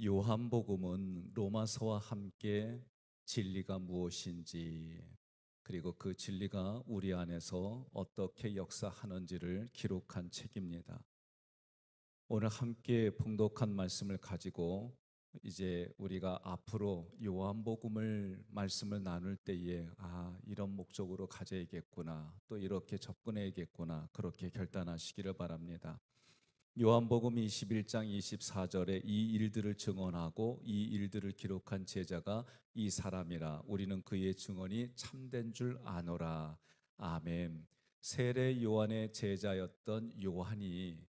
요한복음은 로마서와 함께 진리가 무엇인지, 그리고 그 진리가 우리 안에서 어떻게 역사하는지를 기록한 책입니다. 오늘 함께 봉독한 말씀을 가지고 이제 우리가 앞으로 요한복음을 말씀을 나눌 때에 이런 목적으로 가져야겠구나, 또 이렇게 접근해야겠구나, 그렇게 결단하시기를 바랍니다. 요한복음 21장 24절에 이 일들을 증언하고 이 일들을 기록한 제자가 이 사람이라, 우리는 그의 증언이 참된 줄 아노라. 아멘. 세례 요한의 제자였던 요한이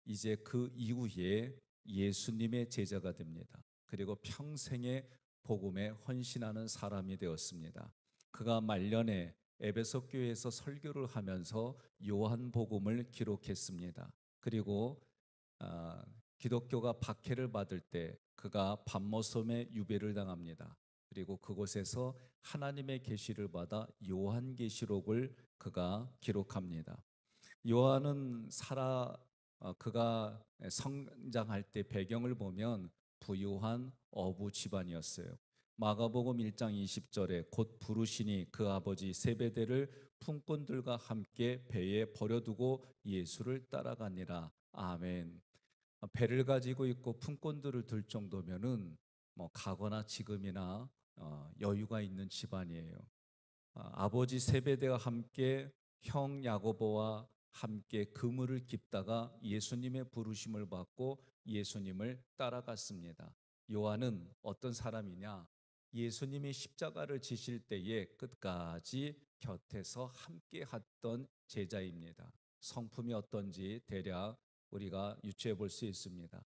이제 그 이후에 예수님의 제자가 됩니다. 그리고 평생의 복음에 헌신하는 사람이 되었습니다. 그가 말년에 에베소 교회에서 설교를 하면서 요한복음을 기록했습니다. 그리고 기독교가 박해를 받을 때 그가 밤모섬에 유배를 당합니다. 그리고 그곳에서 하나님의 계시를 받아 요한계시록을 그가 기록합니다. 요한은 그가 성장할 때 배경을 보면 부유한 어부 집안이었어요. 마가복음 1장 20절에 곧 부르시니 그 아버지 세베대를 품꾼들과 함께 배에 버려두고 예수를 따라가니라. 아멘. 배를 가지고 있고 품꾼들을 둘 정도면은 가거나 지금이나 여유가 있는 집안이에요. 아버지 세베대와 함께 형 야고보와 함께 그물을 깁다가 예수님의 부르심을 받고 예수님을 따라갔습니다. 요한은 어떤 사람이냐? 예수님이 십자가를 지실 때에 끝까지 곁에서 함께 했던 제자입니다. 성품이 어떤지 대략 우리가 유추해 볼 수 있습니다.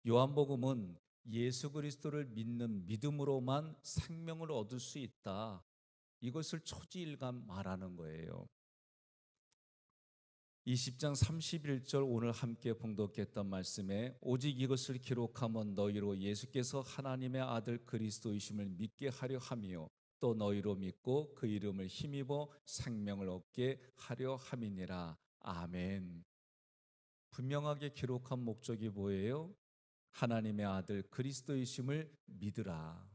요한복음은 예수 그리스도를 믿는 믿음으로만 생명을 얻을 수 있다, 이것을 초지일관 말하는 거예요. 20장 31절 오늘 함께 봉독했던 말씀에 오직 이것을 기록하면 너희로 예수께서 하나님의 아들 그리스도이심을 믿게 하려 함이요 또 너희로 믿고 그 이름을 힘입어 생명을 얻게 하려 함이니라. 아멘. 분명하게 기록한 목적이 뭐예요? 하나님의 아들 그리스도이심을 믿으라.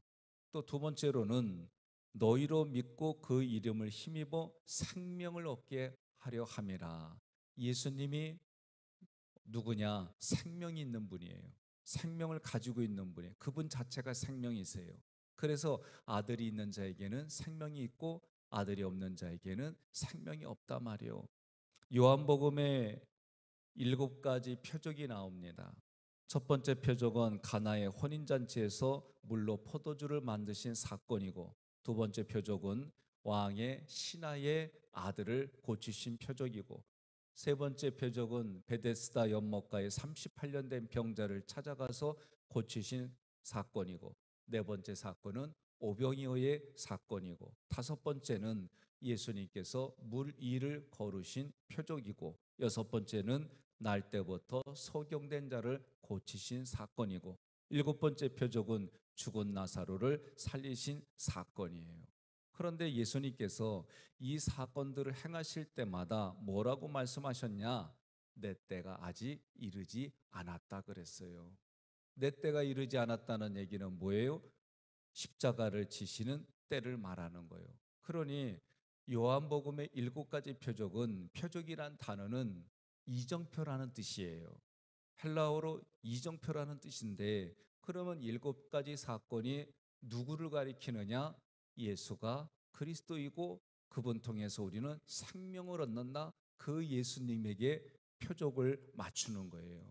또 두 번째로는 너희로 믿고 그 이름을 힘입어 생명을 얻게 하려 함이라. 예수님이 누구냐? 생명이 있는 분이에요. 생명을 가지고 있는 분이에요. 그분 자체가 생명이세요. 그래서 아들이 있는 자에게는 생명이 있고 아들이 없는 자에게는 생명이 없다 말이에요. 요한복음에 7가지 표적이 나옵니다. 첫 번째 표적은 가나의 혼인잔치에서 물로 포도주를 만드신 사건이고, 두 번째 표적은 왕의 신하의 아들을 고치신 표적이고, 세 번째 표적은 베데스다 연못가에 38년 된 병자를 찾아가서 고치신 사건이고, 네 번째 사건은 오병이어의 사건이고, 다섯 번째는 예수님께서 물 위를 걸으신 표적이고, 여섯 번째는 날 때부터 소경된 자를 고치신 사건이고, 일곱 번째 표적은 죽은 나사로를 살리신 사건이에요. 그런데 예수님께서 이 사건들을 행하실 때마다 뭐라고 말씀하셨냐? 내 때가 아직 이르지 않았다 그랬어요. 내 때가 이르지 않았다는 얘기는 뭐예요? 십자가를 지시는 때를 말하는 거예요. 그러니 요한복음의 7가지 표적은, 표적이란 단어는 이정표라는 뜻이에요. 헬라어로 이정표라는 뜻인데, 그러면 7가지 사건이 누구를 가리키느냐? 예수가 그리스도이고 그분 통해서 우리는 생명을 얻는다, 그 예수님에게 표적을 맞추는 거예요.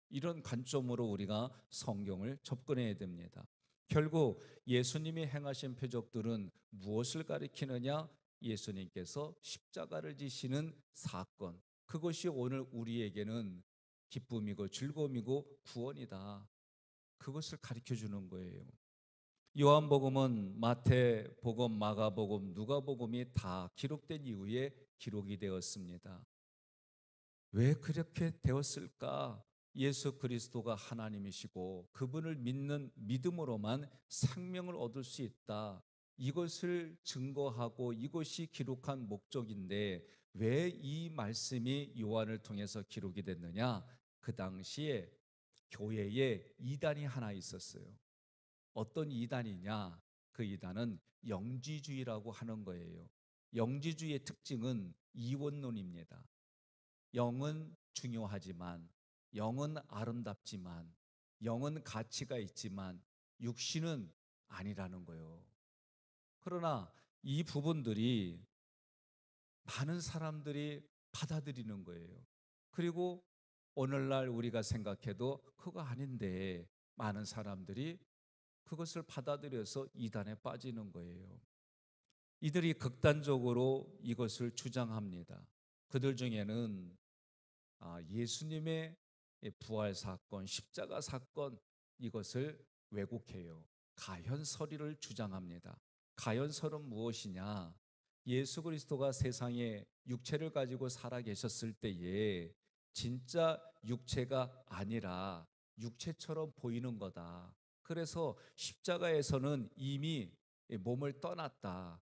이런 관점으로 우리가 성경을 접근해야 됩니다. 결국 예수님이 행하신 표적들은 무엇을 가리키느냐? 예수님께서 십자가를 지시는 사건, 그것이 오늘 우리에게는 기쁨이고 즐거움이고 구원이다, 그것을 가르쳐 주는 거예요. 요한복음은 마태복음, 마가복음, 누가복음이 다 기록된 이후에 기록이 되었습니다. 왜 그렇게 되었을까? 예수 그리스도가 하나님이시고 그분을 믿는 믿음으로만 생명을 얻을 수 있다, 이것을 증거하고 이것이 기록한 목적인데, 왜 이 말씀이 요한을 통해서 기록이 됐느냐? 그 당시에 교회에 이단이 하나 있었어요. 어떤 이단이냐? 그 이단은 영지주의라고 하는 거예요. 영지주의의 특징은 이원론입니다. 영은 중요하지만, 영은 아름답지만, 영은 가치가 있지만 육신은 아니라는 거예요. 그러나 이 부분들이 많은 사람들이 받아들이는 거예요. 그리고 오늘날 우리가 생각해도 그거 아닌데 많은 사람들이 그것을 받아들여서 이단에 빠지는 거예요. 이들이 극단적으로 이것을 주장합니다. 그들 중에는 예수님의 부활 사건, 십자가 사건, 이것을 왜곡해요. 가현설이를 주장합니다. 가현설은 무엇이냐? 예수 그리스도가 세상에 육체를 가지고 살아 계셨을 때에 진짜 육체가 아니라 육체처럼 보이는 거다. 그래서 십자가에서는 이미 몸을 떠났다.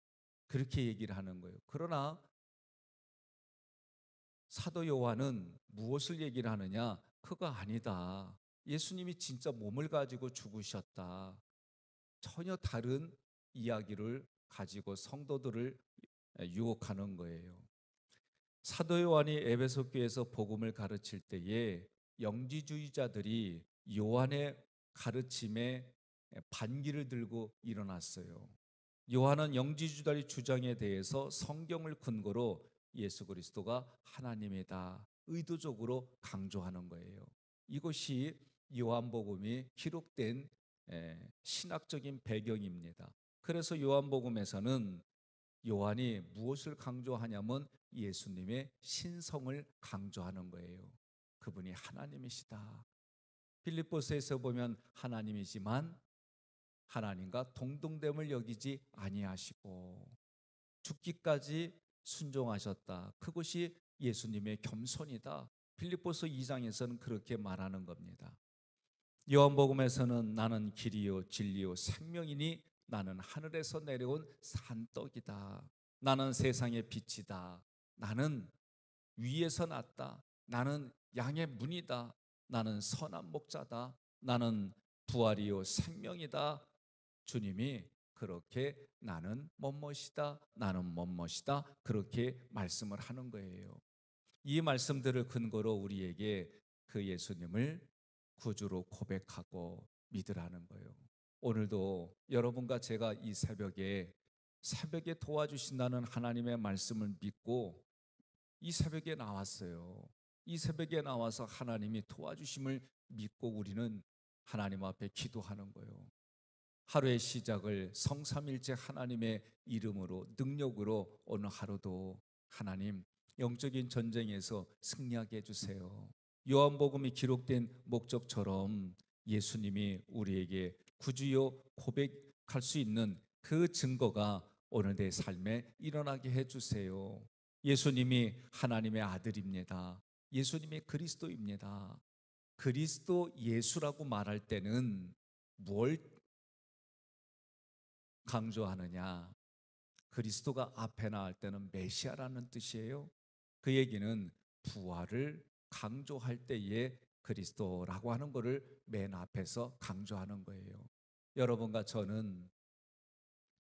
그렇게 얘기를 하는 거예요. 그러나 사도 요한은 무엇을 얘기를 하느냐? 그거 아니다. 예수님이 진짜 몸을 가지고 죽으셨다. 전혀 다른 이야기를 가지고 성도들을 유혹하는 거예요. 사도 요한이 에베소 교회에서 복음을 가르칠 때에 영지주의자들이 요한의 가르침에 반기를 들고 일어났어요. 요한은 영지주의자의 주장에 대해서 성경을 근거로 예수 그리스도가 하나님이다 의도적으로 강조하는 거예요. 이것이 요한복음이 기록된 신학적인 배경입니다. 그래서 요한복음에서는 요한이 무엇을 강조하냐면 예수님의 신성을 강조하는 거예요. 그분이 하나님이시다. 빌립보서에서 보면 하나님이지만 하나님과 동등됨을 여기지 아니하시고 죽기까지 순종하셨다. 그것이 예수님의 겸손이다. 빌립보서 2장에서는 그렇게 말하는 겁니다. 요한복음에서는 나는 길이요 진리요 생명이니 나는 하늘에서 내려온 산떡이다. 나는 세상의 빛이다. 나는 위에서 났다. 나는 양의 문이다. 나는 선한 목자다. 나는 부활이요 생명이다. 주님이 그렇게 나는 뭐뭇이다. 나는 뭐뭇이다. 그렇게 말씀을 하는 거예요. 이 말씀들을 근거로 우리에게 그 예수님을 구주로 고백하고 믿으라는 거예요. 오늘도 여러분과 제가 이 새벽에 도와주신다는 하나님의 말씀을 믿고 이 새벽에 나왔어요. 이 새벽에 나와서 하나님이 도와주심을 믿고 우리는 하나님 앞에 기도하는 거예요. 하루의 시작을 성삼일체 하나님의 이름으로 능력으로 오늘 하루도 하나님 영적인 전쟁에서 승리하게 해주세요. 요한복음이 기록된 목적처럼 예수님이 우리에게 구주요 고백할 수 있는 그 증거가 오늘 내 삶에 일어나게 해주세요. 예수님이 하나님의 아들입니다. 예수님이 그리스도입니다. 그리스도 예수라고 말할 때는 뭘 강조하느냐? 그리스도가 앞에 나올 때는 메시아라는 뜻이에요. 그 얘기는 부활을 강조할 때에 그리스도라고 하는 것을 맨 앞에서 강조하는 거예요. 여러분과 저는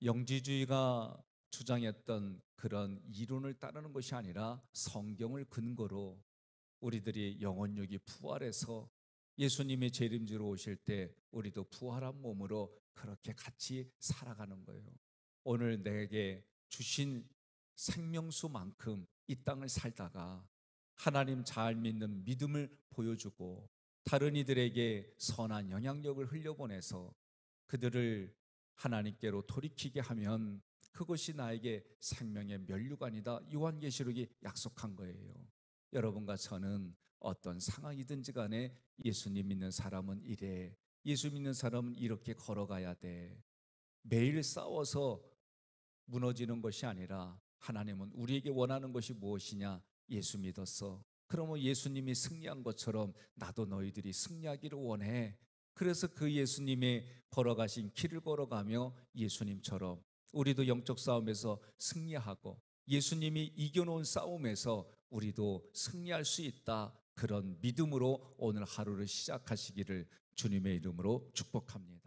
영지주의가 주장했던 그런 이론을 따르는 것이 아니라 성경을 근거로 우리들이 영혼육이 부활해서 예수님이 재림지로 오실 때 우리도 부활한 몸으로 그렇게 같이 살아가는 거예요. 오늘 내게 주신 생명수만큼 이 땅을 살다가 하나님 잘 믿는 믿음을 보여주고 다른 이들에게 선한 영향력을 흘려보내서 그들을 하나님께로 돌이키게 하면 그것이 나에게 생명의 면류관이다. 요한계시록이 약속한 거예요. 여러분과 저는 어떤 상황이든지 간에 예수님 믿는 사람은 이래, 예수 믿는 사람은 이렇게 걸어가야 돼. 매일 싸워서 무너지는 것이 아니라 하나님은 우리에게 원하는 것이 무엇이냐? 예수 믿었어. 그러면 예수님이 승리한 것처럼 나도 너희들이 승리하기를 원해. 그래서 그 예수님의 걸어가신 길을 걸어가며 예수님처럼 우리도 영적 싸움에서 승리하고 예수님이 이겨놓은 싸움에서 우리도 승리할 수 있다. 그런 믿음으로 오늘 하루를 시작하시기를 주님의 이름으로 축복합니다.